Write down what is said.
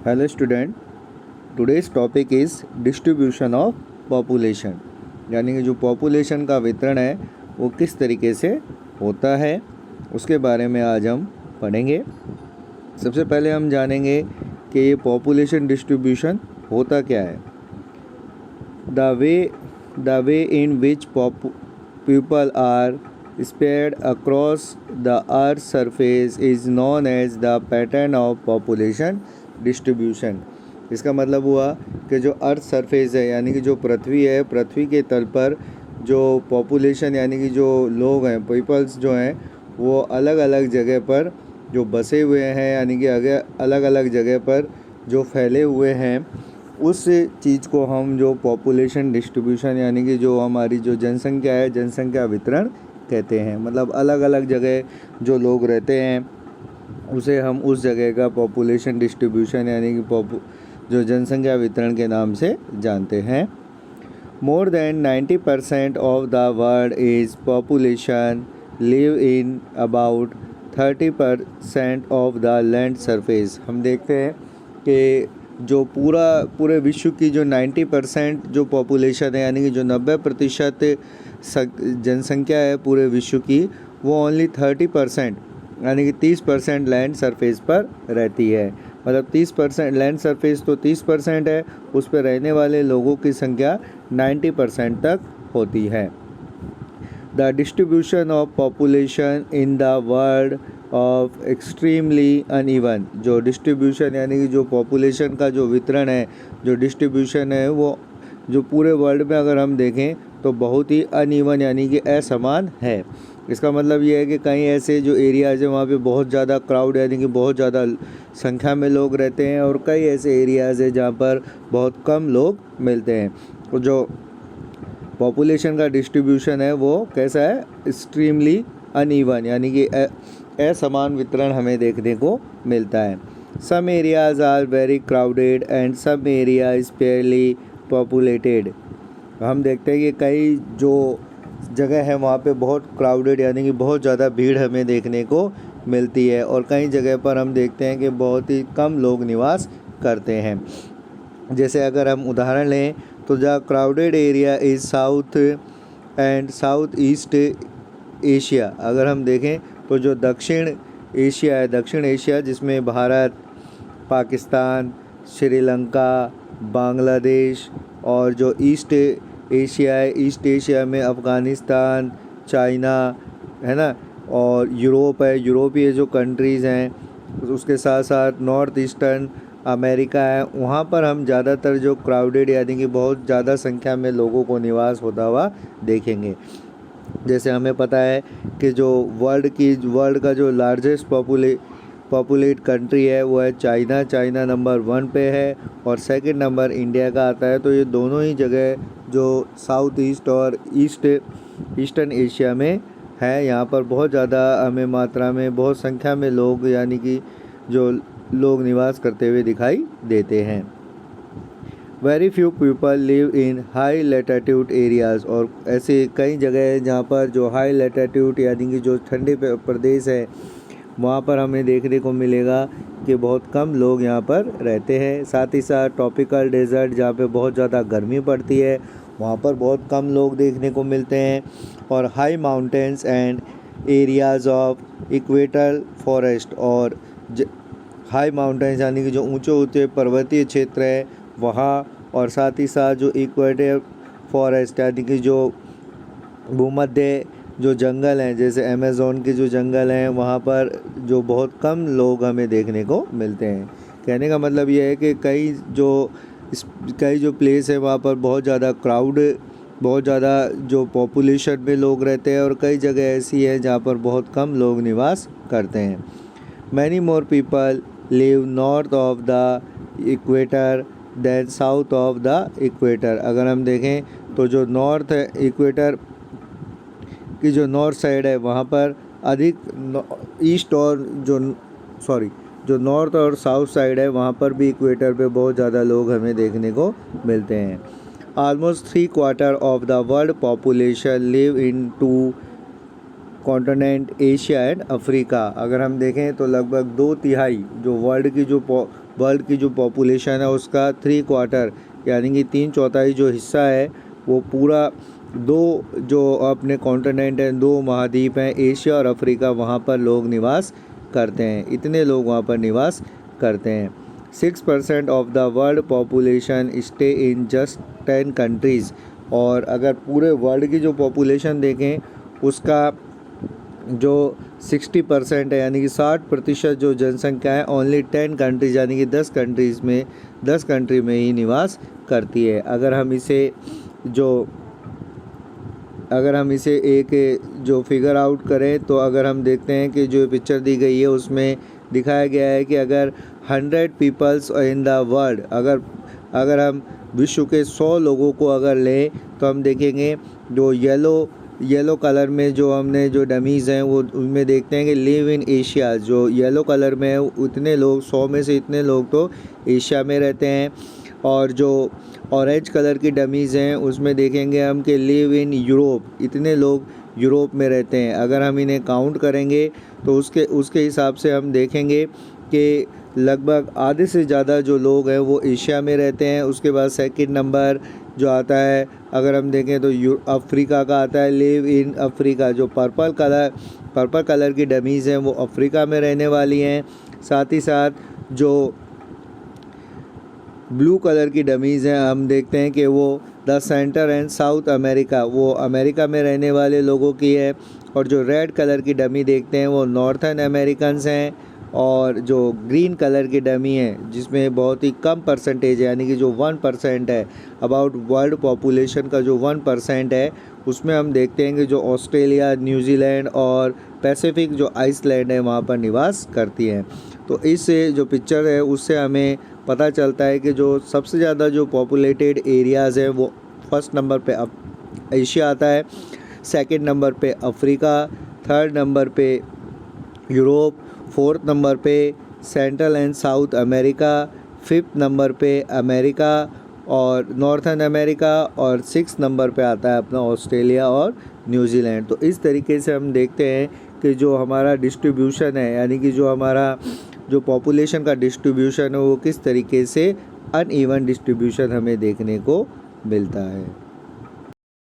Hello student, today's topic is distribution of population, यानी कि जो population का वितरण है वो किस तरीके से होता है उसके बारे में आज हम पढ़ेंगे। सबसे पहले हम जानेंगे कि ये population distribution होता क्या है। The way in which people are spread across the earth's surface is known as the pattern of population distribution. इसका मतलब हुआ कि जो अर्थ सरफेस है यानी कि जो पृथ्वी है, पृथ्वी के तल पर जो पॉपुलेशन यानी कि जो लोग हैं, पीपल्स जो हैं, वो अलग अलग जगह पर जो बसे हुए हैं यानी कि अलग अलग जगह पर जो फैले हुए हैं, उस चीज़ को हम जो पॉपुलेशन डिस्ट्रीब्यूशन यानी कि जो हमारी जो जनसंख्या है, जनसंख्या वितरण कहते हैं। मतलब अलग अलग जगह जो लोग रहते हैं उसे हम उस जगह का पॉपुलेशन डिस्ट्रीब्यूशन यानी कि जो जनसंख्या वितरण के नाम से जानते हैं। More than 90% of the world is population live in about 30% of the land surface. हम देखते हैं कि जो पूरे विश्व की जो 90% जो पॉपुलेशन है यानी कि जो 90% जनसंख्या है पूरे विश्व की, वो ओनली 30% यानी कि 30% लैंड सरफेस पर रहती है। मतलब 30% लैंड सरफेस तो 30% है, उस पर रहने वाले लोगों की संख्या 90% तक होती है। The distribution of population in the world of extremely uneven. जो डिस्ट्रीब्यूशन यानी कि जो पॉपुलेशन का जो वितरण है, जो डिस्ट्रीब्यूशन है, वो जो पूरे वर्ल्ड में अगर हम देखें तो बहुत ही अनइवन यानी कि असमान है। इसका मतलब ये है कि कहीं ऐसे जो एरियाज़ हैं वहाँ पे बहुत ज़्यादा क्राउड यानी कि बहुत ज़्यादा संख्या में लोग रहते हैं, और कई ऐसे एरियाज़ हैं जहाँ पर बहुत कम लोग मिलते हैं। तो जो पॉपुलेशन का डिस्ट्रीब्यूशन है वो कैसा है, एक्सट्रीमली अनइवन यानी कि असमान वितरण हमें देखने को मिलता है। Some areas are very crowded and some area is sparsely populated. हम देखते हैं कि कई जो जगह है वहाँ पे बहुत क्राउडेड यानी कि बहुत ज़्यादा भीड़ हमें देखने को मिलती है, और कई जगह पर हम देखते हैं कि बहुत ही कम लोग निवास करते हैं। जैसे अगर हम उदाहरण लें तो the crowded area is south and south east Asia. अगर हम देखें तो जो दक्षिण एशिया है, दक्षिण एशिया जिसमें भारत, पाकिस्तान, श्रीलंका, बांग्लादेश, और जो ईस्ट एशिया है, ईस्ट एशिया में अफ़गानिस्तान, चाइना है ना, और यूरोप है, यूरोपीय जो कंट्रीज़ हैं, उसके साथ साथ नॉर्थ ईस्टर्न अमेरिका है, वहाँ पर हम ज़्यादातर जो क्राउडेड यानी कि बहुत ज़्यादा संख्या में लोगों को निवास होता हुआ देखेंगे। जैसे हमें पता है कि जो वर्ल्ड का जो लार्जेस्ट पॉपुलेट कंट्री है वो है चाइना। चाइना नंबर 1 पे है और सेकंड नंबर इंडिया का आता है। तो ये दोनों ही जगह जो साउथ ईस्ट और ईस्टर्न एशिया में है, यहाँ पर बहुत ज़्यादा हमें मात्रा में बहुत संख्या में लोग यानी कि जो लोग निवास करते हुए दिखाई देते हैं। Very few people live in high latitude areas. और ऐसे कई जगह हैं जहाँ पर जो हाई लैटिट्यूड यानी कि जो ठंडे प्रदेश है वहाँ पर हमें देखने को मिलेगा कि बहुत कम लोग यहाँ पर रहते हैं। साथ ही साथ ट्रॉपिकल डेजर्ट जहाँ पे बहुत ज़्यादा गर्मी पड़ती है वहाँ पर बहुत कम लोग देखने को मिलते हैं। और high mountains and areas of equator forest. और हाई माउंटेन्स यानी कि जो ऊंचे ऊंचे पर्वतीय क्षेत्र है वहाँ, और साथ ही साथ जो इक्वेटर फॉरेस्ट यानी कि जो भूमध्य जो जंगल हैं, जैसे अमेज़न के जो जंगल हैं, वहाँ पर जो बहुत कम लोग हमें देखने को मिलते हैं। कहने का मतलब ये है कि कई जो प्लेस है वहाँ पर बहुत ज़्यादा क्राउड, बहुत ज़्यादा जो पॉपुलेशन में लोग रहते हैं, और कई जगह ऐसी है जहाँ पर बहुत कम लोग निवास करते हैं। Many more people live north of the equator than south of the equator. अगर हम देखें तो जो नॉर्थ है, इक्वेटर की जो नॉर्थ साइड है वहाँ पर अधिक ईस्ट और जो नॉर्थ और साउथ साइड है वहाँ पर भी इक्वेटर पे बहुत ज़्यादा लोग हमें देखने को मिलते हैं। Almost 3/4 of the world population live in 2 continent Asia and Africa. अगर हम देखें तो लगभग 2/3 जो वर्ल्ड की जो पॉपुलेशन है उसका 3/4 यानी कि 3/4 जो हिस्सा है वो पूरा दो जो अपने कॉन्टिनेंट हैं, दो महाद्वीप हैं, एशिया और अफ्रीका, वहाँ पर लोग निवास करते हैं। इतने लोग वहाँ पर निवास करते हैं। 6% of the world population stay in just 10 countries. और अगर पूरे वर्ल्ड की जो पॉपुलेशन देखें उसका जो 60% है यानी कि 60% जो जनसंख्या है ओनली 10 कंट्रीज़ यानी कि 10 कंट्री में ही निवास करती है। अगर हम इसे एक जो फिगर आउट करें तो अगर हम देखते हैं कि जो पिक्चर दी गई है उसमें दिखाया गया है कि अगर 100 पीपल्स इन द वर्ल्ड, अगर हम विश्व के 100 लोगों को अगर लें तो हम देखेंगे जो येलो कलर में जो हमने जो डमीज़ हैं वो उनमें देखते हैं कि लिव इन एशिया। जो येलो कलर में है उतने लोग 100 में से इतने लोग तो एशिया में रहते हैं। और जो ऑरेंज कलर की डमीज़ हैं उसमें देखेंगे हम कि लिव इन यूरोप, इतने लोग यूरोप में रहते हैं। अगर हम इन्हें काउंट करेंगे तो उसके हिसाब से हम देखेंगे कि लगभग आधे से ज़्यादा जो लोग हैं वो एशिया में रहते हैं। उसके बाद सेकंड नंबर जो आता है अगर हम देखें तो अफ्रीका का आता है, लिव इन अफ्रीका। जो पर्पल कलर की डमीज़ हैं वो अफ्रीका में रहने वाली हैं। साथ ही साथ जो ब्लू कलर की डमीज़ हैं हम देखते हैं कि वो the centre and south America, वो अमेरिका में रहने वाले लोगों की है। और जो रेड कलर की डमी देखते हैं वो नॉर्थन अमेरिकन्स हैं। और जो ग्रीन कलर की डमी है जिसमें बहुत ही कम परसेंटेज है यानी कि जो 1% है अबाउट वर्ल्ड पॉपुलेशन का जो 1% है उसमें हम देखते हैं कि जो ऑस्ट्रेलिया, न्यूजीलैंड और पैसिफिक जो आइसलैंड है वहाँ पर निवास करती हैं। तो इस जो पिक्चर है उससे हमें पता चलता है कि जो सबसे ज़्यादा जो पॉपुलेटेड एरियाज़ हैं वो फर्स्ट नंबर पे एशिया आता है, सेकंड नंबर पे अफ्रीका, थर्ड नंबर पे यूरोप, फोर्थ नंबर पे central and south America, fifth number पे अमेरिका और नॉर्थन अमेरिका और सिक्स नंबर पे आता है अपना ऑस्ट्रेलिया और न्यूजीलैंड। तो इस तरीके से हम देखते हैं कि जो हमारा डिस्ट्रीब्यूशन है यानी कि जो हमारा जो पॉपुलेशन का डिस्ट्रीब्यूशन है वो किस तरीके से अनइवन डिस्ट्रीब्यूशन हमें देखने को मिलता है।